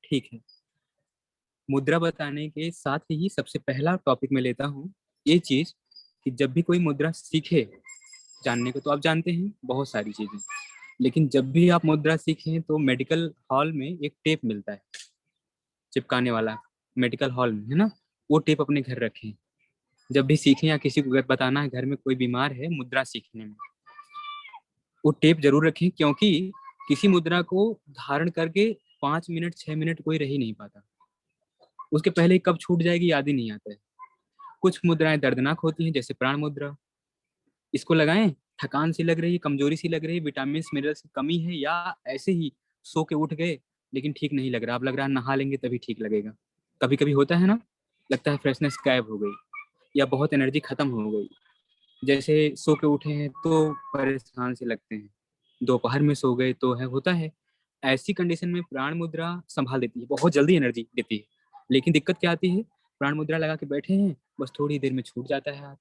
ठीक है। मुद्रा बताने के साथ ही सबसे पहला टॉपिक में लेता हूँ ये चीज कि जब भी कोई मुद्रा सीखे जानने को, तो आप जानते हैं बहुत सारी चीजें, लेकिन जब भी आप मुद्रा सीखें तो मेडिकल हॉल में एक टेप मिलता है चिपकाने वाला, मेडिकल हॉल में, है ना। वो टेप अपने घर रखें। जब भी सीखें या किसी को अगर बताना है घर में कोई बीमार है मुद्रा सीखने में, वो टेप जरूर रखें, क्योंकि किसी मुद्रा को धारण करके 5 मिनट 6 मिनट कोई रह ही नहीं पाता। उसके पहले ही कब छूट जाएगी याद ही नहीं आता है। कुछ मुद्राएं दर्दनाक होती हैं, जैसे प्राण मुद्रा। इसको लगाएं, थकान सी लग रही है, कमजोरी सी लग रही है, विटामिन मिनरल्स की कमी है, या ऐसे ही सो के उठ गए लेकिन ठीक नहीं लग रहा, अब लग रहा है नहा लेंगे तभी ठीक लगेगा। कभी कभी होता है ना, लगता है फ्रेशनेस गायब हो गई या बहुत एनर्जी खत्म हो गई। जैसे सो के उठे हैं तो परेशान से लगते हैं, दोपहर में सो गए तो है, होता है। ऐसी कंडीशन में प्राण मुद्रा संभाल देती है, बहुत जल्दी एनर्जी देती है। लेकिन दिक्कत क्या आती है, प्राण मुद्रा लगा के बैठे हैं, बस थोड़ी देर में छूट जाता है हाथ।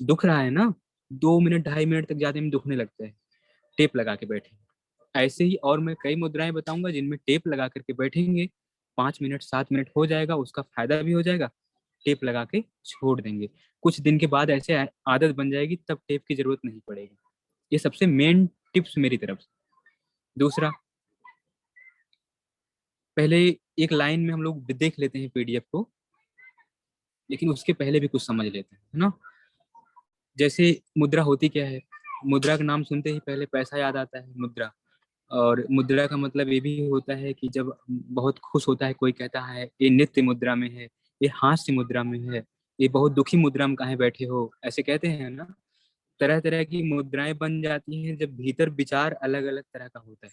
दुख रहा है ना, 2 मिनट 2.5 मिनट तक ज्यादा में दुखने लगता है, टेप लगा के बैठे। ऐसे ही और मैं कई मुद्राएं बताऊंगा जिनमें टेप लगा करके बैठेंगे, 5 मिनट 7 मिनट हो जाएगा, उसका फायदा भी हो जाएगा। टेप लगा के छोड़ देंगे, कुछ दिन के बाद ऐसे आदत बन जाएगी, तब टेप की जरूरत नहीं पड़ेगी। ये सबसे मेन टिप्स मेरी तरफ से। दूसरा, पहले एक लाइन में हम लोग देख लेते हैं पीडीएफ को, लेकिन उसके पहले भी कुछ समझ लेते हैं, है ना। जैसे मुद्रा होती क्या है, मुद्रा का नाम सुनते ही पहले पैसा याद आता है, मुद्रा। और मुद्रा का मतलब ये भी होता है कि जब बहुत खुश होता है कोई, कहता है ये नित्य मुद्रा में है, ये हास्य मुद्रा में है, ये बहुत दुखी मुद्रा में काहे बैठे हो, ऐसे कहते हैं ना। तरह तरह की मुद्राएं बन जाती हैं जब भीतर विचार अलग अलग तरह का होता है।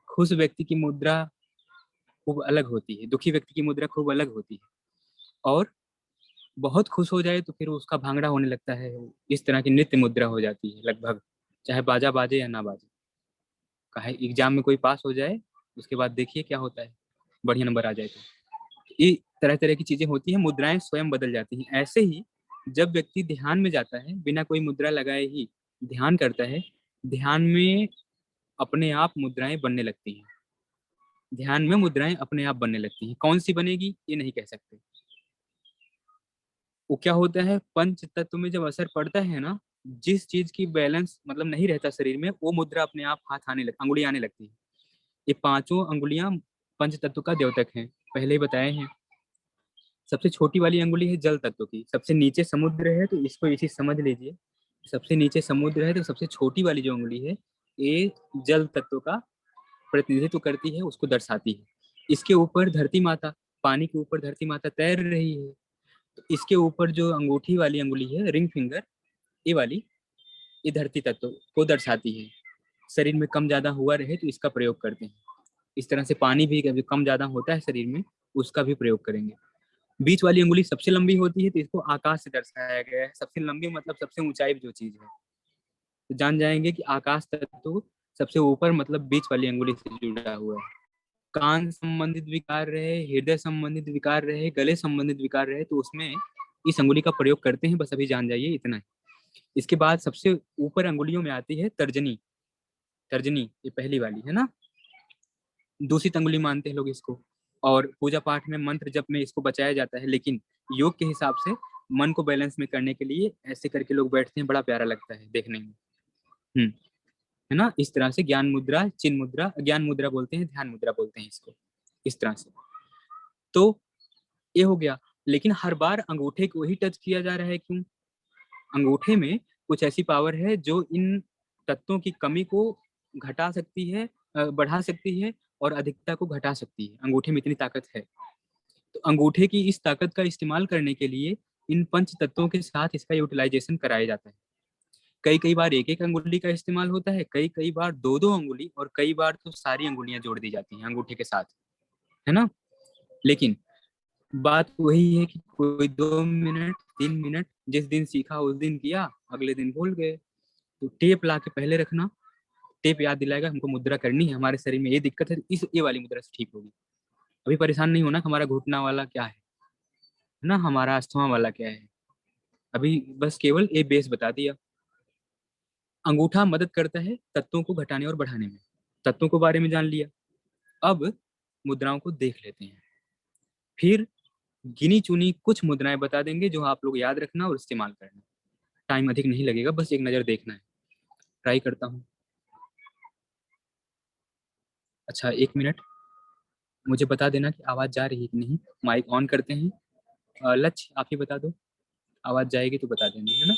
खुश व्यक्ति की मुद्रा खूब अलग होती है, दुखी व्यक्ति की मुद्रा खूब अलग होती है। और बहुत खुश हो जाए तो फिर उसका भांगड़ा होने लगता है, इस तरह की नित्य मुद्रा हो जाती है लगभग, चाहे बाजा बाजे या ना बाजे। कहे एग्जाम में कोई पास हो जाए, उसके बाद देखिए क्या होता है, बढ़िया नंबर आ जाए तो। ये तरह तरह की चीजें होती हैं, मुद्राएं स्वयं बदल जाती हैं। ऐसे ही जब व्यक्ति ध्यान में जाता है, बिना कोई मुद्रा लगाए ही ध्यान करता है, ध्यान में अपने आप मुद्राएं बनने लगती हैं। ध्यान में मुद्राएं अपने आप बनने लगती हैं, कौन सी बनेगी ये नहीं कह सकते। वो क्या होता है, पंच तत्व में जब असर पड़ता है ना, जिस चीज की बैलेंस मतलब नहीं रहता शरीर में, वो मुद्रा अपने आप हाथ आने लग, अंगुली आने लगती है। ये पांचों अंगुलियां पंच तत्व का द्योतक हैं, पहले ही बताए हैं। सबसे छोटी वाली अंगुली है जल तत्व की, सबसे नीचे समुद्र है, तो इसको इसी समझ लीजिए। सबसे नीचे समुद्र है तो सबसे छोटी वाली जो अंगुली है, ये जल तत्व का प्रतिनिधित्व करती है, उसको दर्शाती है। इसके ऊपर धरती माता, पानी के ऊपर धरती माता तैर रही है, तो इसके ऊपर जो अंगूठी वाली अंगुली है, रिंग फिंगर, ये वाली, ये धरती तत्व को दर्शाती है। शरीर में कम ज्यादा हुआ रहे तो इसका प्रयोग करते हैं। इस तरह से पानी भी कभी कम ज्यादा होता है शरीर में, उसका भी प्रयोग करेंगे। बीच वाली अंगुली सबसे लंबी होती है, तो इसको आकाश से दर्शाया गया है। सबसे लंबी मतलब सबसे ऊंचाई जो चीज है, तो जान जाएंगे कि आकाश तत्व सबसे ऊपर मतलब बीच वाली अंगुली से जुड़ा हुआ है। कान संबंधित विकार रहे, हृदय संबंधित विकार रहे, गले संबंधित विकार रहे, तो उसमें इस अंगुली का प्रयोग करते हैं, बस अभी जान जाइए इतना ही। इसके बाद सबसे ऊपर अंगुलियों में आती है तर्जनी। तर्जनी ये पहली वाली है ना, दूसरी अंगुली मानते हैं लोग इसको। और पूजा पाठ में मंत्र जप में इसको बचाया जाता है, लेकिन योग के हिसाब से मन को बैलेंस में करने के लिए ऐसे करके लोग बैठते हैं, बड़ा प्यारा लगता है देखने में। हम्म, है ना। इस तरह से ज्ञान मुद्रा, चिन्ह मुद्रा, ज्ञान मुद्रा बोलते हैं, ध्यान मुद्रा बोलते हैं इसको, इस तरह से। तो ये हो गया। लेकिन हर बार अंगूठे को ही टच किया जा रहा है, क्यों? अंगूठे में कुछ ऐसी पावर है जो इन तत्वों की कमी को घटा सकती है, बढ़ा सकती है, और अधिकता को घटा सकती है। अंगूठे में इतनी ताकत है। तो अंगूठे की इस ताकत का इस्तेमाल करने के लिए इन पंच तत्वों के साथ इसका यूटिलाइजेशन कराया जाता है। कई कई बार एक एक अंगुली का इस्तेमाल होता है, कई कई बार दो दो अंगुली, और कई बार तो सारी अंगुलियां जोड़ दी जाती हैं अंगूठे के साथ, है ना। लेकिन बात वही है कि कोई 2 मिनट 3 मिनट जिस दिन सीखा उस दिन किया, अगले दिन भूल गए। तो टेप ला के पहले रखना, टेप याद दिलाएगा हमको मुद्रा करनी है, हमारे शरीर में ये दिक्कत है, इस ये वाली मुद्रा से ठीक होगी। अभी परेशान नहीं होना कि हमारा घुटना वाला क्या है ना, हमारा अस्थमा वाला क्या है। अभी बस केवल ये बेस बता दिया। अंगूठा मदद करता है तत्वों को घटाने और बढ़ाने में, तत्वों के बारे में जान लिया। अब मुद्राओं को देख लेते हैं, फिर गिनी चुनी कुछ मुद्राएं बता देंगे जो आप लोग याद रखना और इस्तेमाल करना। टाइम अधिक नहीं लगेगा, बस एक नज़र देखना है। ट्राई करता हूँ। अच्छा, 1 मिनट, मुझे बता देना कि आवाज़ जा रही है कि नहीं। माइक ऑन करते हैं। लक्ष्य, आप ही बता दो, आवाज़ जाएगी तो बता देना, है ना।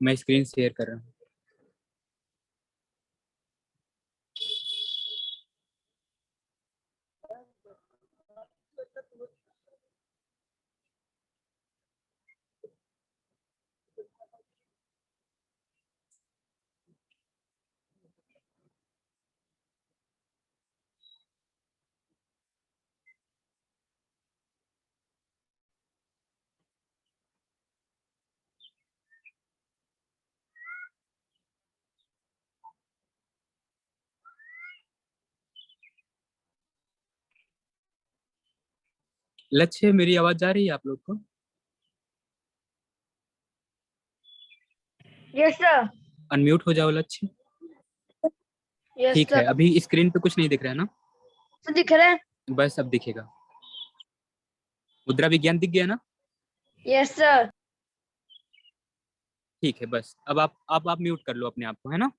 मैं स्क्रीन शेयर कर रहा हूँ। लक्ष्य, मेरी आवाज़ जा रही है आप लोग को? Yes sir. अनम्यूट हो जाओ लक्ष्य। यस ठीक है, सर। अभी स्क्रीन पे कुछ नहीं दिख रहा है ना? तो दिख रहा है। बस अब दिखेगा। मुद्रा विज्ञान दिख गया ना? Yes sir. ठीक है, बस अब आप म्यूट कर लो अपने आप को, है ना।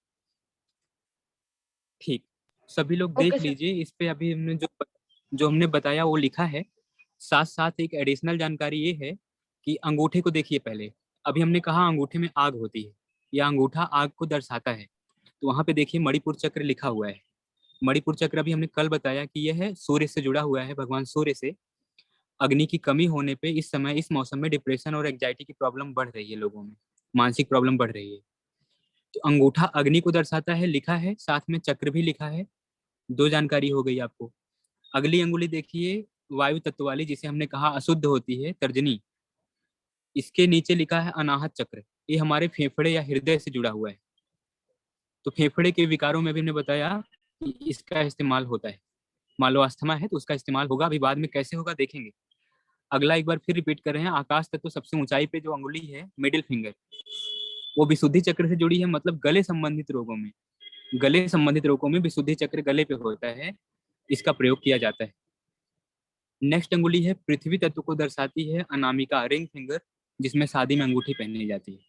ठीक, सभी लोग ओके देख सर। लीजिए। इस पे अभी हमने जो हमने बताया वो लिखा है। साथ साथ एक एडिशनल जानकारी ये है कि अंगूठे को देखिए पहले। अभी हमने कहा अंगूठे में आग होती है, या अंगूठा आग को दर्शाता है, तो वहां पे देखिए मणिपुर चक्र लिखा हुआ है। मणिपुर चक्र अभी हमने कल बताया कि यह है सूर्य से जुड़ा हुआ है, भगवान सूर्य से। अग्नि की कमी होने पे इस समय, इस मौसम में डिप्रेशन और एंजाइटी की प्रॉब्लम बढ़ रही है लोगों में, मानसिक प्रॉब्लम बढ़ रही है। तो अंगूठा अग्नि को दर्शाता है, लिखा है, साथ में चक्र भी लिखा है। 2 जानकारी हो गई आपको। अगली अंगुली देखिए, वायु तत्व वाली, जिसे हमने कहा अशुद्ध होती है, तर्जनी। इसके नीचे लिखा है अनाहत चक्र। ये हमारे फेफड़े या हृदय से जुड़ा हुआ है। तो फेफड़े के विकारों में भी हमने बताया कि इसका इस्तेमाल होता है। मान लो अस्थमा है तो उसका इस्तेमाल होगा, अभी बाद में कैसे होगा देखेंगे। अगला एक बार फिर रिपीट कर रहे हैं, आकाश तत्व सबसे ऊंचाई पे जो अंगुली है, मिडिल फिंगर, वो विशुद्धि चक्र से जुड़ी है, मतलब गले संबंधित रोगों में। गले संबंधित रोगों में विशुद्धि चक्र गले पे होता है, इसका प्रयोग किया जाता है। नेक्स्ट अंगुली है पृथ्वी तत्व को दर्शाती है, अनामिका, रिंग फिंगर, जिसमें शादी में अंगूठी पहनी जाती है।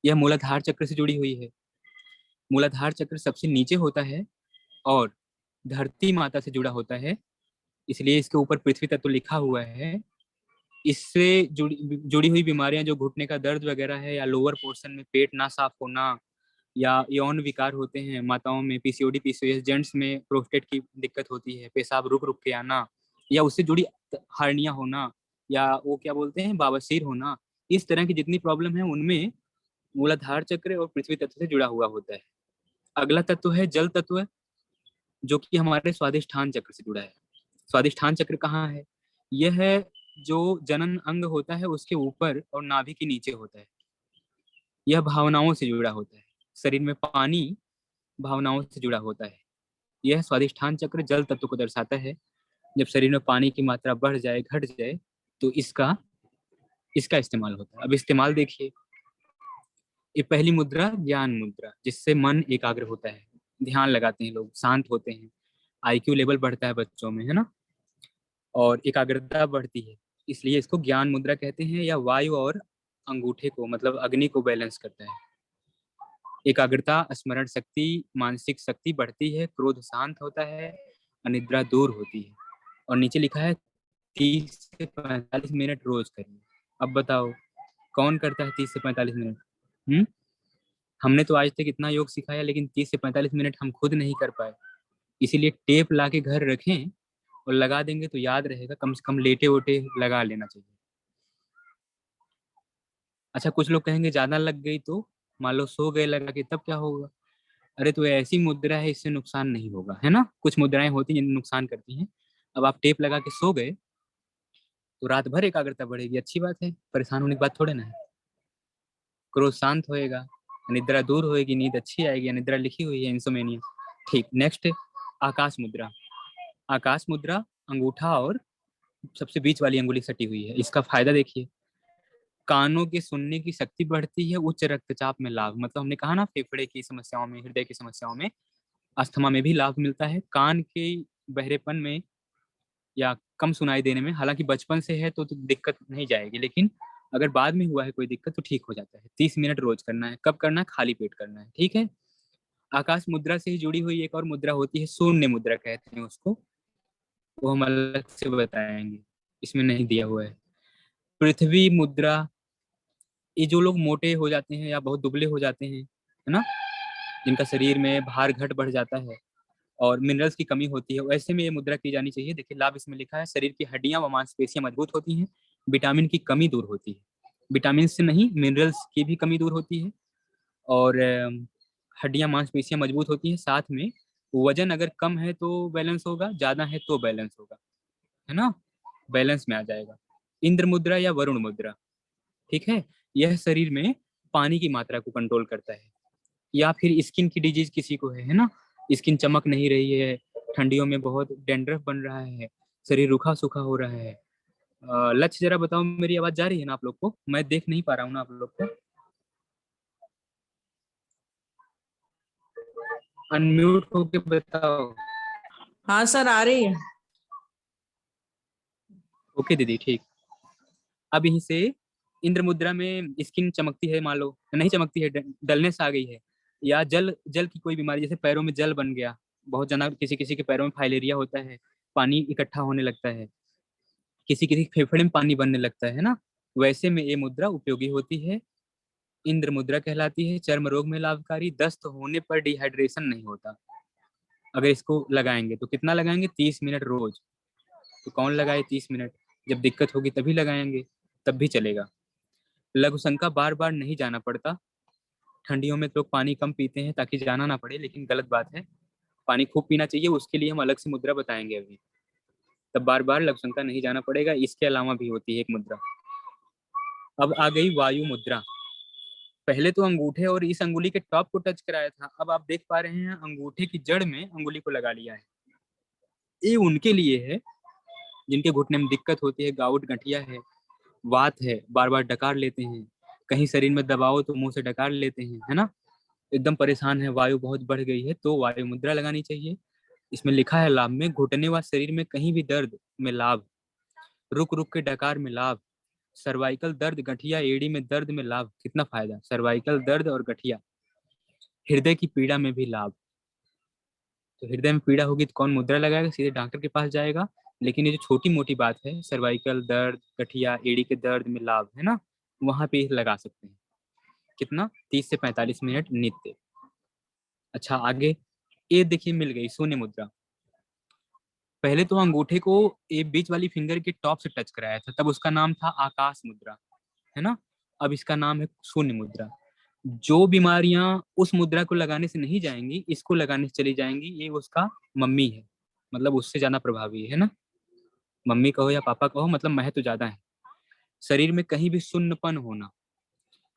यह मूलाधार चक्र से जुड़ी हुई है। मूलाधार चक्र सबसे नीचे होता है और धरती माता से जुड़ा होता है, इसलिए इसके ऊपर पृथ्वी तत्व लिखा हुआ है। इससे जुड़ी हुई बीमारियां, जो घुटने का दर्द वगैरह है, या लोअर पोर्शन में पेट ना साफ होना, या यौन विकार होते हैं माताओं में, पीसीओडी पीसीओएस, जेंट्स में प्रोस्टेट की दिक्कत होती है, पेशाब रुक रुक के आना, या उससे जुड़ी हार्निया होना, या वो क्या बोलते हैं, बवासीर होना, इस तरह की जितनी प्रॉब्लम है उनमें मूलाधार चक्र और पृथ्वी तत्व से जुड़ा हुआ होता है। अगला तत्व है जल तत्व, जो कि हमारे स्वादिष्ठान चक्र से जुड़ा है। स्वादिष्ठान चक्र कहाँ है? यह है जो जनन अंग होता है उसके ऊपर और नाभि के नीचे होता है। यह भावनाओं से जुड़ा होता है। शरीर में पानी भावनाओं से जुड़ा होता है। यह स्वादिष्ठान चक्र जल तत्व को दर्शाता है। जब शरीर में पानी की मात्रा बढ़ जाए, घट जाए, तो इसका इसका इस्तेमाल होता है। अब इस्तेमाल देखिए। ये पहली मुद्रा ज्ञान मुद्रा, जिससे मन एकाग्र होता है, ध्यान लगाते हैं लोग, शांत होते हैं, आईक्यू लेवल बढ़ता है बच्चों में, है ना, और एकाग्रता बढ़ती है, इसलिए इसको ज्ञान मुद्रा कहते हैं। या वायु और अंगूठे को, मतलब अग्नि को बैलेंस करता है। एकाग्रता, स्मरण शक्ति, मानसिक शक्ति बढ़ती है, क्रोध शांत होता है, अनिद्रा दूर होती है। और नीचे लिखा है 30 से 45 मिनट रोज करिए। अब बताओ कौन करता है 30 से 45 मिनट? हमने तो आज तक इतना योग सिखाया, लेकिन 30 से 45 मिनट हम खुद नहीं कर पाए। इसीलिए टेप ला के घर रखें और लगा देंगे तो याद रहेगा। कम से कम लेटे वोटे लगा लेना चाहिए। अच्छा, कुछ लोग कहेंगे ज्यादा लग गई तो, मान लो सो गए लगा के, तब क्या होगा? अरे तो ऐसी मुद्रा है, इससे नुकसान नहीं होगा, है ना। कुछ मुद्राएं होती हैं नुकसान करती हैं। अब आप टेप लगा के सो गए तो रात भर एकाग्रता बढ़ेगी, अच्छी बात है, परेशान होने की बात थोड़े ना है। क्रोध शांत होएगा, निद्रा दूर होएगी, नींद अच्छी आएगी। निद्रा लिखी हुई है, इंसोमेनिया। ठीक, नेक्स्ट है आकाश मुद्रा। आकाश मुद्रा, अंगूठा और सबसे बीच वाली अंगुली सटी हुई है। इसका फायदा देखिए, कानों के सुनने की शक्ति बढ़ती है, उच्च रक्तचाप में लाभ, मतलब हमने कहा ना फेफड़े की समस्याओं में, हृदय की समस्याओं में अस्थमा में भी लाभ मिलता है, कान के बहरेपन में या कम सुनाई देने में, हालांकि बचपन से है तो दिक्कत नहीं जाएगी, लेकिन अगर बाद में हुआ है कोई दिक्कत तो ठीक हो जाता है। 30 मिनट रोज करना है। कब करना है? खाली पेट करना है, ठीक है। आकाश मुद्रा से ही जुड़ी हुई एक और मुद्रा होती है, शून्य मुद्रा कहते हैं उसको, वो हम अलग से बताएंगे, इसमें नहीं दिया हुआ है। पृथ्वी मुद्रा, ये जो लोग मोटे हो जाते हैं या बहुत दुबले हो जाते हैं, है ना, जिनका शरीर में भार घट बढ़ जाता है और मिनरल्स की कमी होती है, वैसे में ये मुद्रा की जानी चाहिए। देखिए लाभ इसमें लिखा है, शरीर की हड्डियां व मांसपेशियां मजबूत होती हैं, विटामिन की कमी दूर होती है, विटामिन से नहीं मिनरल्स की भी कमी दूर होती है, और हड्डियां मांसपेशियां मजबूत होती हैं। साथ में वजन अगर कम है तो बैलेंस होगा, ज्यादा है तो बैलेंस होगा, है ना, बैलेंस में आ जाएगा। इंद्र मुद्रा या वरुण मुद्रा, ठीक है, यह शरीर में पानी की मात्रा को कंट्रोल करता है। या फिर स्किन की डिजीज किसी को है ना, स्किन चमक नहीं रही है, ठंडियों में बहुत डेंड्रफ बन रहा है, शरीर रूखा सूखा हो रहा है। लक्ष्य जरा बताओ, मेरी आवाज जा रही है ना आप लोग को? मैं देख नहीं पा रहा हूँ ना आप लोग को। अनम्यूट होके बताओ। हाँ सर, आ रही है। ओके दीदी, ठीक। अब यहीं से इंद्र मुद्रा में स्किन चमकती है, मान लो नहीं चमकती है, डलनेस आ गई है, या जल जल की कोई बीमारी, जैसे पैरों में जल बन गया, बहुत जना किसी किसी के पैरों में फाइलेरिया होता है, पानी इकट्ठा होने लगता है, किसी किसी के फेफड़े में पानी बनने लगता है ना, वैसे में ये मुद्रा उपयोगी होती है। इंद्र मुद्रा कहलाती है। चर्म रोग में लाभकारी, दस्त होने पर डिहाइड्रेशन नहीं होता। अगर इसको लगाएंगे तो कितना लगाएंगे? 30 मिनट रोज। तो कौन लगाए 30 मिनट? जब दिक्कत होगी तभी लगाएंगे, तब भी चलेगा। लघु शंका, बार बार नहीं जाना पड़ता। ठंडियों में लोग पानी कम पीते हैं ताकि जाना ना पड़े, लेकिन गलत बात है, पानी खूब पीना चाहिए, उसके लिए हम अलग से मुद्रा बताएंगे अभी। तब बार बार लघु शंका नहीं जाना पड़ेगा। इसके अलावा भी होती है एक मुद्रा। अब आ गई वायु मुद्रा। पहले तो अंगूठे और इस अंगुली के टॉप को टच कराया था, अब आप देख पा रहे हैं अंगूठे की जड़ में अंगुली को लगा लिया है। ये उनके लिए है जिनके घुटने में दिक्कत होती है, गाउट गठिया है, वात है, बार बार डकार लेते हैं, कहीं शरीर में दबाओ तो मुंह से डकार लेते हैं, है ना, एकदम परेशान है, वायु बहुत बढ़ गई है, तो वायु मुद्रा लगानी चाहिए। इसमें लिखा है लाभ में, घुटने व शरीर में कहीं भी दर्द में लाभ, रुक रुक के डकार में लाभ, सर्वाइकल दर्द, गठिया एड़ी में दर्द में लाभ। कितना फायदा, सर्वाइकल दर्द और गठिया। हृदय की पीड़ा में भी लाभ। तो हृदय में पीड़ा होगी तो कौन मुद्रा लगाएगा? सीधे डॉक्टर के पास जाएगा। लेकिन ये जो छोटी मोटी बात है, सर्वाइकल दर्द, गठिया एड़ी के दर्द में लाभ, है ना, वहां पे लगा सकते हैं। कितना? 30 से 45 मिनट नित्य। अच्छा आगे, ये देखिए मिल गई शून्य मुद्रा। पहले तो अंगूठे को ये बीच वाली फिंगर के टॉप से टच कराया था, तब उसका नाम था आकाश मुद्रा, है ना। अब इसका नाम है शून्य मुद्रा। जो बीमारियां उस मुद्रा को लगाने से नहीं जाएंगी, इसको लगाने से चली जाएंगी, ये उसका मम्मी है, मतलब उससे ज्यादा प्रभावी है ना। मम्मी कहो या पापा कहो, मतलब महत्व ज्यादा है। शरीर में कहीं भी सुन्नपन होना,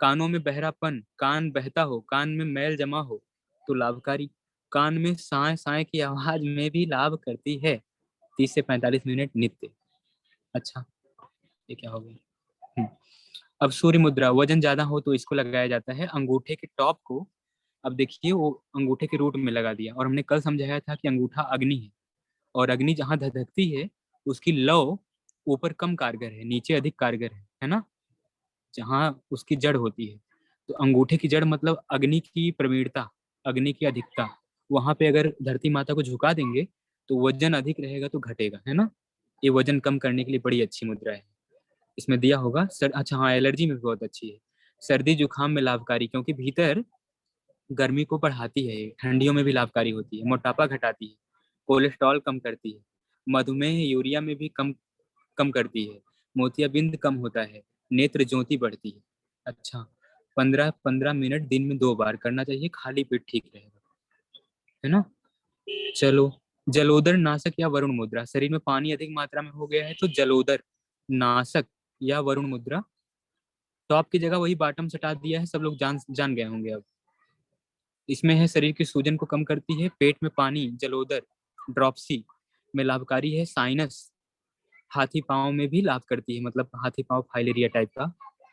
कानों में बहरापन, कान बहता हो, कान में मैल जमा हो, तो लाभकारी। कान में साए साए की आवाज में भी लाभ करती है। 30 से 45 मिनट नित्य। अच्छा, ये क्या हो गया? अब सूर्य मुद्रा, वजन ज्यादा हो तो इसको लगाया जाता है अंगूठे के टॉप को। अब देखिए वो अंगूठे के रूट में लगा दिया, और हमने कल समझाया था कि अंगूठा अग्नि है, और अग्नि जहां धधकती है उसकी लौ ऊपर कम कारगर है, नीचे अधिक कारगर है ना, जहाँ उसकी जड़ होती है। तो अंगूठे की जड़ मतलब अग्नि की प्रवीणता, अग्नि की अधिकता। वहां पे अगर धरती माता को झुका देंगे तो वजन अधिक रहेगा तो घटेगा, है ना। ये वजन कम करने के लिए बड़ी अच्छी मुद्रा है। इसमें दिया होगा सर, अच्छा हाँ, एलर्जी में भी बहुत अच्छी है। सर्दी जुकाम में लाभकारी, क्योंकि भीतर गर्मी को बढ़ाती है, ठंडियों में भी लाभकारी होती है, मोटापा घटाती है, कोलेस्ट्रॉल कम करती है, मधुमेह यूरिया में भी कम कम करती है, मोतियाबिंद कम होता है, नेत्र ज्योति बढ़ती है। अच्छा, 15-15 मिनट दिन में 2 बार करना चाहिए, खाली पेट ठीक रहेगा, है ना। चलो, जलोदर नाशक या वरुण मुद्रा, शरीर में पानी अधिक मात्रा में हो गया है तो जलोदर नाशक या वरुण मुद्रा। टॉप की जगह वही बॉटम सटा दिया है, सब लोग जान जान गए होंगे अब। इसमें है शरीर की सूजन को कम करती है, पेट में पानी, जलोदर, ड्रॉपसी में लाभकारी है, साइनस, हाथी पांव में भी लाभ करती है, मतलब हाथी पांव फाइलेरिया टाइप का,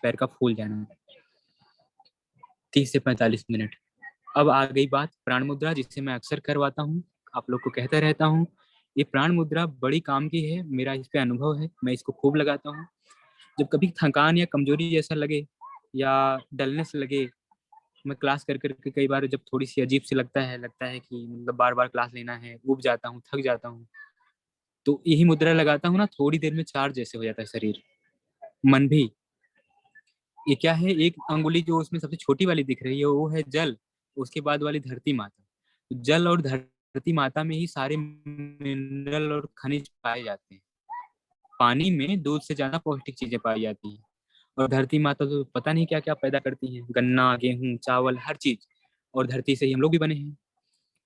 पैर का फूल जाना। 30 से 45 मिनट। अब आ गई बात प्राण मुद्रा, जिससे मैं अक्सर करवाता हूँ, आप लोग को कहता रहता हूँ। ये प्राण मुद्रा बड़ी काम की है, मेरा इस पे अनुभव है, मैं इसको खूब लगाता हूँ। जब कभी थकान या कमजोरी जैसा लगे या डलनेस लगे, मैं क्लास कर करके कई बार जब थोड़ी सी अजीब सी लगता है कि मतलब बार बार क्लास लेना है, ऊब जाता हूँ, थक जाता हूँ, तो यही मुद्रा लगाता हूँ ना, थोड़ी देर में चार्ज जैसे हो जाता है शरीर, मन भी। ये क्या है, एक अंगुली जो उसमें सबसे छोटी वाली दिख रही है वो है जल, उसके बाद वाली धरती माता। तो जल और धरती माता में ही सारे मिनरल और खनिज पाए जाते हैं। पानी में दूध से ज्यादा पौष्टिक चीजें पाई जाती हैं। और धरती माता तो पता नहीं क्या क्या पैदा करती हैं, गन्ना, गेहूं, चावल, हर चीज। और धरती से ही हम लोग भी बने हैं।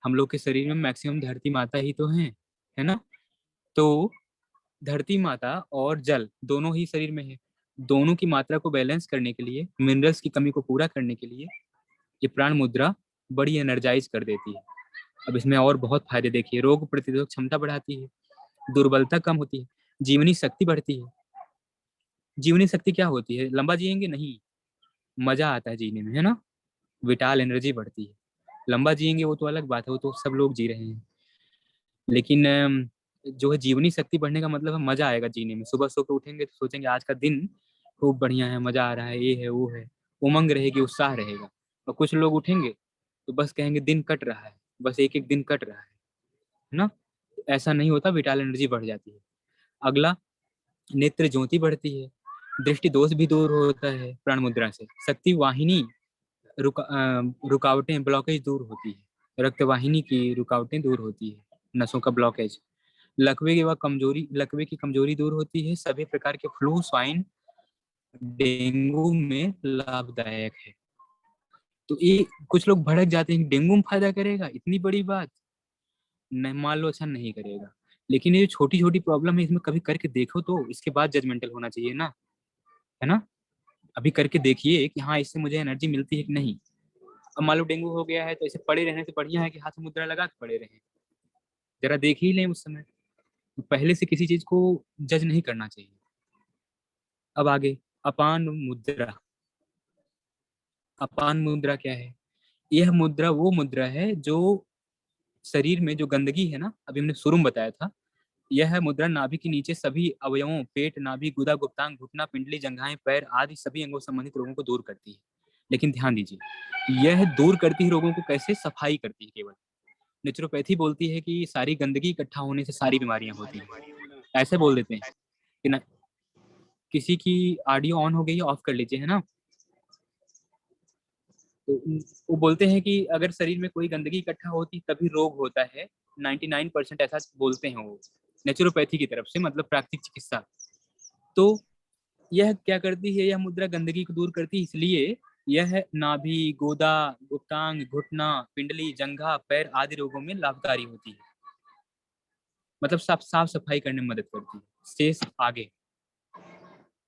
हम लोग के शरीर में मैक्सिमम धरती माता ही तो है ना। तो धरती माता और जल दोनों ही शरीर में है। दोनों की मात्रा को बैलेंस करने के लिए, मिनरल्स की कमी को पूरा करने के लिए ये प्राण मुद्रा बड़ी एनर्जाइज कर देती है। अब इसमें और बहुत फायदे देखिए, रोग प्रतिरोधक क्षमता बढ़ाती है, दुर्बलता कम होती है, जीवनी शक्ति बढ़ती है। जीवनी शक्ति क्या होती है, लंबा जिएंगे नहीं, मजा आता है जीने में, है ना। विटाल एनर्जी बढ़ती है। लंबा जिएंगे वो तो अलग बात है, वो तो सब लोग जी रहे हैं। लेकिन जो है जीवनी शक्ति बढ़ने का मतलब है मजा आएगा जीने में। सुबह सो के उठेंगे तो सोचेंगे आज का दिन खूब बढ़िया है, मजा आ रहा है, ये है वो है, उमंग रहेगी, उत्साह रहेगा। और कुछ लोग उठेंगे तो बस कहेंगे दिन कट रहा है, बस एक एक दिन कट रहा है ना। ऐसा नहीं होता, विटाल एनर्जी बढ़ जाती है। अगला, नेत्र ज्योति बढ़ती है, दृष्टि दोष भी दूर होता है प्राण मुद्रा से। शक्ति वाहिनी रुकावटें, ब्लॉकेज दूर होती है, रक्त वाहिनी की रुकावटें दूर होती है, नसों का ब्लॉकेज। लकवे की कमजोरी दूर होती है, सभी प्रकार के फ्लू, स्वाइन, डेंगू में लाभदायक है। तो ये कुछ लोग भड़क जाते हैं, डेंगू में फायदा करेगा, इतनी बड़ी बात नहीं, मान लो अच्छा नहीं करेगा। लेकिन ये जो छोटी छोटी प्रॉब्लम है, इसमें कभी करके देखो तो इसके बाद जजमेंटल होना चाहिए ना, है ना। अभी करके देखिए कि हाँ इससे मुझे एनर्जी मिलती है कि नहीं। अब मान लो डेंगू हो गया है तो ऐसे पड़े रहने से बढ़िया है कि हाथ में मुद्रा लगा के पड़े रहे, जरा देख ही लें उस समय। पहले से किसी चीज को जज नहीं करना चाहिए। अब आगे, अपान मुद्रा। अपान मुद्रा क्या है, यह मुद्रा वो मुद्रा है जो शरीर में जो गंदगी है ना, अभी हमने शुरू में बताया था, यह मुद्रा नाभि के नीचे सभी अवयवों, पेट, नाभि, गुदा, गुप्तांग, घुटना, पिंडली, जंघाएं, पैर आदि सभी अंगों संबंधित रोगों को दूर करती है। लेकिन ध्यान दीजिए, यह दूर करती है रोगों को कैसे, सफाई करती है केवल। नेचुरोपैथी बोलती है कि सारी गंदगी इकट्ठा होने से सारी बीमारियां होती हैं, ऐसे बोल देते हैं कि ना। किसी की ऑडियो ऑन हो गई है, ऑफ कर लीजिए, है ना। तो वो बोलते हैं कि अगर शरीर में कोई गंदगी इकट्ठा होती तभी रोग होता है। 99% ऐसा बोलते हैं वो, नेचुरोपैथी की तरफ से, मतलब प्राकृतिक चिकित्सा। तो यह क्या करती है, यह मुद्रा गंदगी को दूर करती है, इसलिए यह नाभि, गोदा, गुप्तांग, घुटना, पिंडली, जंघा, पैर आदि रोगों में लाभकारी होती है। मतलब साफ साफ सफाई करने में मदद करती है। शेष आगे,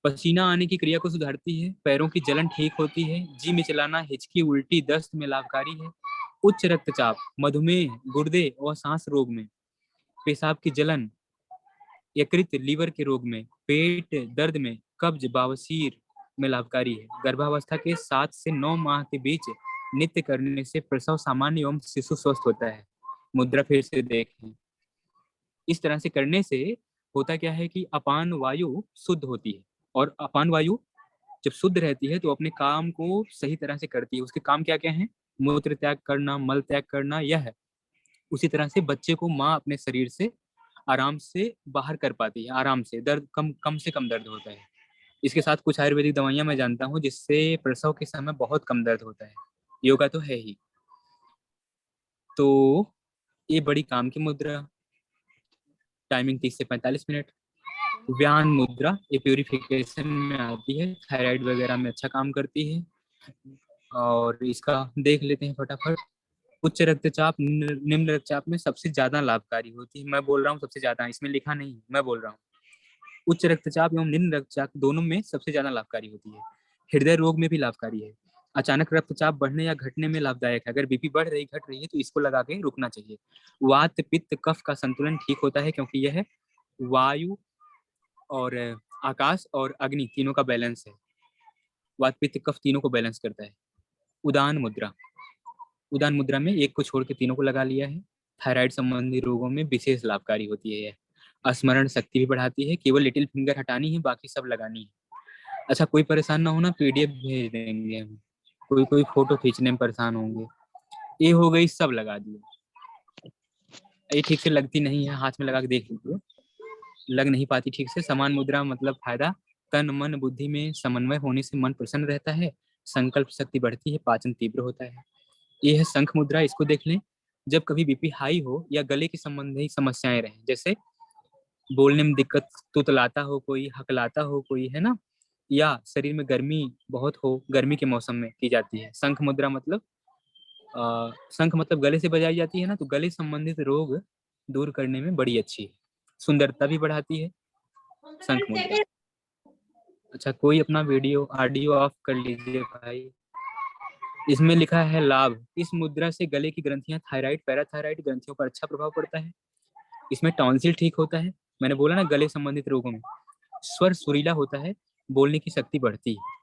पसीना आने की क्रिया को सुधारती है, पैरों की जलन ठीक होती है, जी में चलाना, हिचकी, उल्टी, दस्त में लाभकारी है, उच्च रक्तचाप, मधुमेह, गुर्दे और सांस रोग में, पेशाब की जलन, यकृत, लीवर के रोग में, पेट दर्द में, कब्ज, बवासीर में लाभकारी है। गर्भावस्था के 7 से 9 माह के बीच नित्य करने से प्रसव सामान्य एवं शिशु स्वस्थ होता है। मुद्रा फिर से देखें, इस तरह से करने से होता क्या है कि अपान वायु शुद्ध होती है। और अपान वायु जब शुद्ध रहती है तो अपने काम को सही तरह से करती है। उसके काम क्या क्या है, मूत्र त्याग करना, मल त्याग करना, यह है। उसी तरह से बच्चे को माँ अपने शरीर से आराम से बाहर कर पाती है, आराम से, दर्द कम कम से कम दर्द होता है। इसके साथ कुछ आयुर्वेदिक दवाइयां मैं जानता हूँ जिससे प्रसव के समय बहुत कम दर्द होता है। योगा तो है ही। तो ये बड़ी काम की मुद्रा, टाइमिंग 30 से 45 मिनट। व्यान मुद्रा, ये प्यूरिफिकेशन में आती है, थायराइड वगैरह में अच्छा काम करती है। और इसका देख लेते हैं फटाफट। उच्च रक्तचाप, निम्न रक्तचाप में सबसे ज्यादा लाभकारी होती है। मैं बोल रहा हूँ सबसे ज्यादा, इसमें लिखा नहीं, मैं बोल रहा हूँ। उच्च रक्तचाप एवं निम्न रक्तचाप दोनों में सबसे ज्यादा लाभकारी होती है। हृदय रोग में भी लाभकारी है। अचानक रक्तचाप बढ़ने या घटने में लाभदायक है। अगर बीपी बढ़ रही, घट रही है तो इसको लगा के रुकना चाहिए। वात, पित्त, कफ का संतुलन ठीक होता है क्योंकि यह वायु और आकाश और अग्नि तीनों का बैलेंस है। वात, पित्त, कफ तीनों को बैलेंस करता है। उदान मुद्रा, उदान मुद्रा में एक को छोड़ के तीनों को लगा लिया है। थायराइड संबंधी रोगों में विशेष लाभकारी होती है यह। स्मरण शक्ति भी बढ़ाती है। केवल लिटिल फिंगर हटानी है, बाकी सब लगानी है। अच्छा, कोई परेशान ना होना, पीडीएफ भेज देंगे हम। कोई कोई फोटो खींचने में परेशान होंगे। ये हो गई, सब लगा दिया। ये ठीक से लगती नहीं है, हाथ में लगा के देख लीजिए, लग नहीं पाती ठीक से। समान मुद्रा मतलब फायदा, तन मन बुद्धि में समन्वय होने से मन प्रसन्न रहता है, संकल्प शक्ति बढ़ती है, पाचन तीव्र होता है। ये है शंख मुद्रा, इसको देख लें। जब कभी बीपी हाई हो या गले की संबंधी समस्याएं रहें, जैसे बोलने में दिक्कत, तुतलाता हो कोई, हकलाता हो कोई, है ना, या शरीर में गर्मी बहुत हो, गर्मी के मौसम में की जाती है। शंख मुद्रा मतलब शंख मतलब गले से बजाई जाती है ना, तो गले संबंधित रोग दूर करने में बड़ी अच्छी है। सुंदरता भी बढ़ाती है शंख मुद्रा। अच्छा, कोई अपना वीडियो ऑडियो ऑफ कर लीजिए भाई। इसमें लिखा है लाभ, इस मुद्रा से गले की ग्रंथियां, थायराइड, पैराथायराइड ग्रंथियों पर अच्छा प्रभाव पड़ता है। इसमें टॉन्सिल ठीक होता है। मैंने बोला ना, गले संबंधित रोगों में स्वर सुरीला होता है, बोलने की शक्ति बढ़ती है।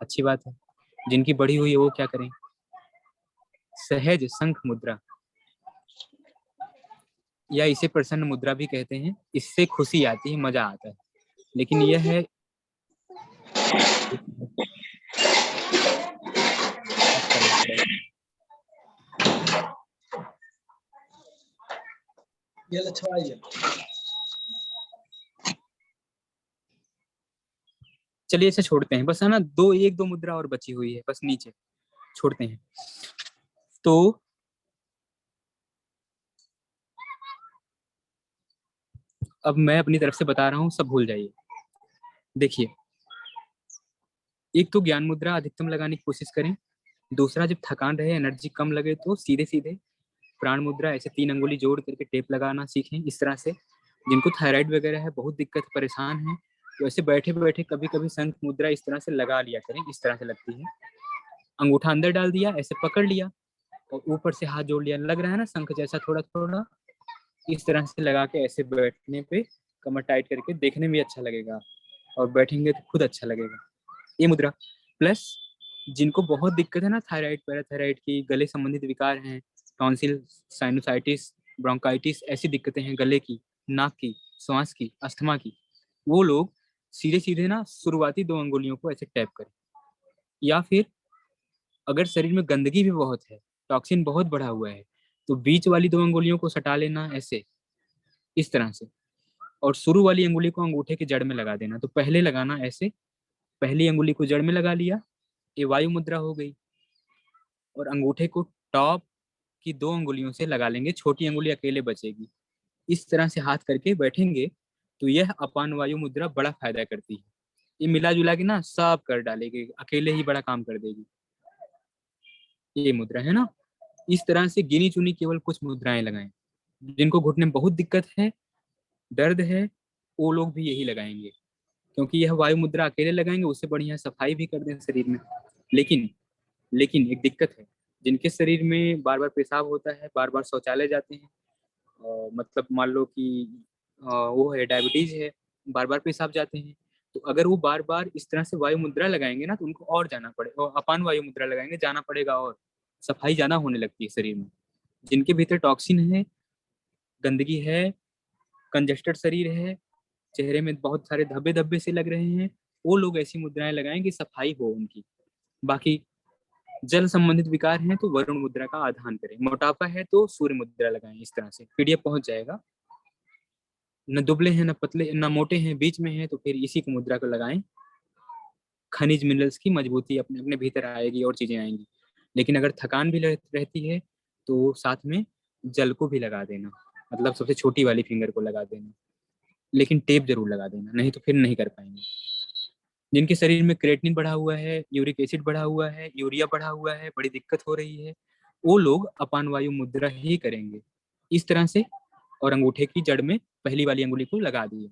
अच्छी बात है। जिनकी बढ़ी हुई है वो क्या करें। सहज शंख मुद्रा, या इसे प्रसन्न मुद्रा भी कहते हैं। इससे खुशी आती है, मजा आता है। लेकिन यह है चलिए इसे छोड़ते हैं, बस है ना, एक दो मुद्रा और बची हुई है, बस नीचे छोड़ते हैं। तो अब मैं अपनी तरफ से बता रहा हूँ, सब भूल जाइए। देखिए, एक तो ज्ञान मुद्रा अधिकतम लगाने की कोशिश करें। दूसरा, जब थकान रहे, एनर्जी कम लगे, तो सीधे सीधे प्राण मुद्रा, ऐसे 3 अंगुली जोड़ करके टेप लगाना सीखें इस तरह से। जिनको थायराइड वगैरह है, बहुत दिक्कत, परेशान है, तो ऐसे बैठे बैठे कभी कभी शंख मुद्रा इस तरह से लगा लिया करें। इस तरह से लगती है, अंगूठा अंदर डाल दिया, ऐसे पकड़ लिया और ऊपर से हाथ जोड़ लिया, लग रहा है ना शंख जैसा थोड़ा थोड़ा। इस तरह से लगा के ऐसे बैठने पे कमर टाइट करके, देखने में अच्छा लगेगा और बैठेंगे तो खुद अच्छा लगेगा। ये मुद्रा प्लस जिनको बहुत दिक्कत है ना, थायराइड, पैराथायराइड की, गले संबंधित विकार हैं, टॉन्सिल, साइनोसाइटिस, ब्रोंकाइटिस, ऐसी दिक्कतें हैं गले की, नाक की, श्वास की, अस्थमा की, वो लोग सीधे सीधे ना शुरुआती 2 अंगुलियों को ऐसे टैप करें। या फिर अगर शरीर में गंदगी भी बहुत है, टॉक्सिन बहुत बढ़ा हुआ है, तो बीच वाली 2 अंगुलियों को सटा लेना ऐसे, इस तरह से, और शुरू वाली अंगुली को अंगूठे के जड़ में लगा देना। तो पहले लगाना ऐसे, पहली अंगुली को जड़ में लगा लिया, ये वायु मुद्रा हो गई, और अंगूठे को टॉप की 2 अंगुलियों से लगा लेंगे, छोटी अंगुली अकेले बचेगी। इस तरह से हाथ करके बैठेंगे तो यह अपान वायु मुद्रा बड़ा फायदा करती है। ये मिला जुला के ना सब कर डालेगी, अकेले ही बड़ा काम कर देगी। ये मुद्रा है ना, इस तरह से गिनी चुनी केवल कुछ मुद्राएं लगाएं। जिनको घुटने में बहुत दिक्कत है, दर्द है, वो लोग भी यही लगाएंगे, क्योंकि यह वायु मुद्रा अकेले लगाएंगे, उससे बढ़िया सफाई भी कर दें शरीर में। लेकिन लेकिन एक दिक्कत है, जिनके शरीर में बार बार पेशाब होता है, बार बार शौचालय जाते हैं, मतलब मान लो कि वो है, डायबिटीज है, बार बार पेशाब जाते हैं, तो अगर वो बार बार इस तरह से वायु मुद्रा लगाएंगे ना, तो उनको और जाना पड़ेगा, और अपान वायु मुद्रा लगाएंगे, जाना पड़ेगा, और सफाई ज्यादा होने लगती है शरीर में। जिनके भीतर टॉक्सिन है, गंदगी है, कंजेस्टेड शरीर है, चेहरे में बहुत सारे धब्बे धब्बे से लग रहे हैं, वो लोग ऐसी मुद्राएं लगाएं कि सफाई हो उनकी। बाकी जल संबंधित विकार हैं तो वरुण मुद्रा का आधान करें। मोटापा है तो सूर्य मुद्रा लगाएं। इस तरह से पीडीएफ पहुंच जाएगा। न दुबले हैं, न पतले, न मोटे हैं, बीच में हैं, तो फिर इसी को मुद्रा को लगाएं। खनिज मिनरल्स की मजबूती अपने अपने भीतर आएगी और चीजें आएंगी। लेकिन अगर थकान भी रहती है तो साथ में जल को भी लगा देना, मतलब सबसे छोटी वाली फिंगर को लगा देना, लेकिन टेप जरूर लगा देना, नहीं तो फिर नहीं कर पाएंगे। जिनके शरीर में क्रेटिनिन बढ़ा हुआ है, यूरिक एसिड बढ़ा हुआ है, यूरिया बढ़ा हुआ है, बड़ी दिक्कत हो रही है, वो लोग अपान वायु मुद्रा ही करेंगे इस तरह से, और अंगूठे की जड़ में पहली वाली अंगुली को लगा दिए।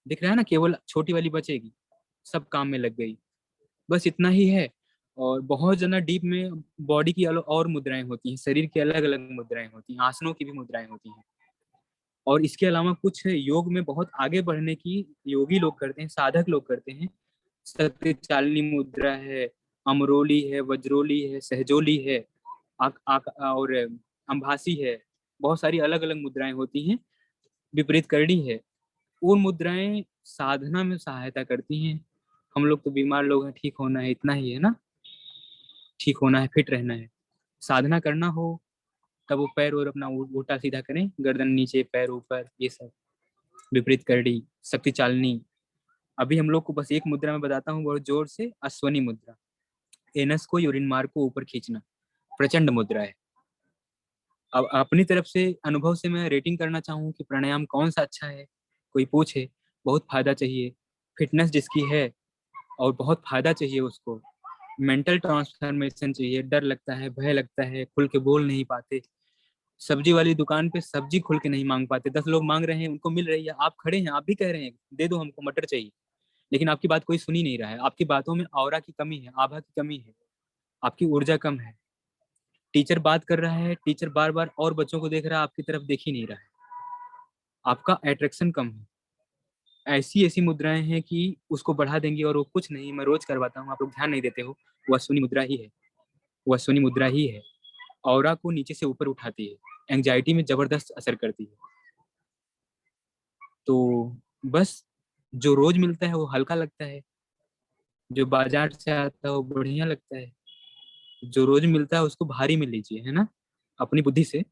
दिख रहा है ना, केवल छोटी वाली बचेगी, सब काम में लग गई, बस इतना ही है। और बहुत ज्यादा डीप में बॉडी की और मुद्राएं होती हैं, शरीर की अलग अलग मुद्राएं होती हैं, आसनों की भी मुद्राएं होती हैं। और इसके अलावा कुछ योग में बहुत आगे बढ़ने की योगी लोग करते हैं, साधक लोग करते हैं। सत्य चालिनी मुद्रा है, अमरोली है, वज्रोली है, सहजोली है, और अंभासी है। बहुत सारी अलग अलग मुद्राएं होती हैं। विपरीत करणी है। वो मुद्राएं साधना में सहायता करती हैं। हम लोग तो बीमार लोग हैं, ठीक होना है, इतना ही है ना, ठीक होना है, फिट रहना है। साधना करना हो तब वो पैर और अपना उल्टा सीधा करें, गर्दन नीचे, पैर ऊपर, ये सब। विपरीत करणी, शक्ति चालनी। अभी हम लोग को बस एक मुद्रा में बताता हूँ बहुत जोर से, अश्वनी मुद्रा। एनस को, यूरिन मार्ग को ऊपर खींचना, प्रचंड मुद्रा है। अब अपनी तरफ से अनुभव से मैं रेटिंग करना चाहूँ कि प्राणायाम कौन सा अच्छा है। कोई पूछे, बहुत फायदा चाहिए, फिटनेस जिसकी है और बहुत फायदा चाहिए उसको, मेंटल ट्रांसफॉर्मेशन चाहिए, डर लगता है, भय लगता है, खुल के बोल नहीं पाते, सब्जी वाली दुकान पे सब्जी खुल के नहीं मांग पाते, 10 लोग मांग रहे हैं, उनको मिल रही है, आप खड़े हैं, आप भी कह रहे हैं दे दो हमको मटर चाहिए, लेकिन आपकी बात कोई सुन ही नहीं रहा है। आपकी बातों में ऑरा की कमी है, आभा की कमी है, आपकी ऊर्जा कम है। टीचर बात कर रहा है, टीचर बार बार और बच्चों को देख रहा है, आपकी तरफ देख ही नहीं रहा है, आपका अट्रैक्शन कम है। ऐसी ऐसी मुद्राएं हैं कि उसको बढ़ा देंगी और वो कुछ नहीं, मैं रोज करवाता हूँ, आप लोग ध्यान नहीं देते हो। वो अश्विनी मुद्रा ही है, वो अश्विनी मुद्रा ही है। ऑरा को नीचे से ऊपर उठाती है, एंजाइटी में जबरदस्त असर करती है। तो बस जो रोज मिलता है वो हल्का लगता है, जो बाजार से आता है वो बढ़िया लगता है, जो रोज मिलता है उसको भारी में लीजिए, है ना, अपनी बुद्धि से,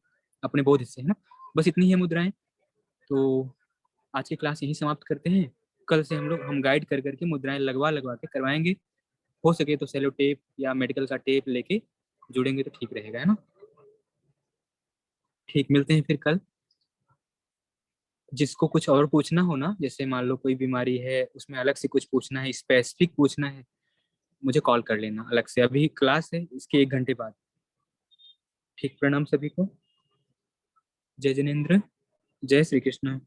अपने बोध से, है ना। बस इतनी ही है मुद्राएं। तो आज की क्लास यही समाप्त करते हैं। कल से हम गाइड कर करके मुद्राएं लगवा लगवा के करवाएंगे। हो सके तो सेलो टेप या मेडिकल का टेप लेके जुड़ेंगे तो ठीक रहेगा, है ना। ठीक, मिलते हैं फिर कल। जिसको कुछ और पूछना हो ना, जैसे मान लो कोई बीमारी है, उसमें अलग से कुछ पूछना है, स्पेसिफिक पूछना है, मुझे कॉल कर लेना अलग से। अभी क्लास है इसके 1 घंटे बाद। ठीक, प्रणाम सभी को। जय जिनेन्द्र, जय श्री कृष्ण।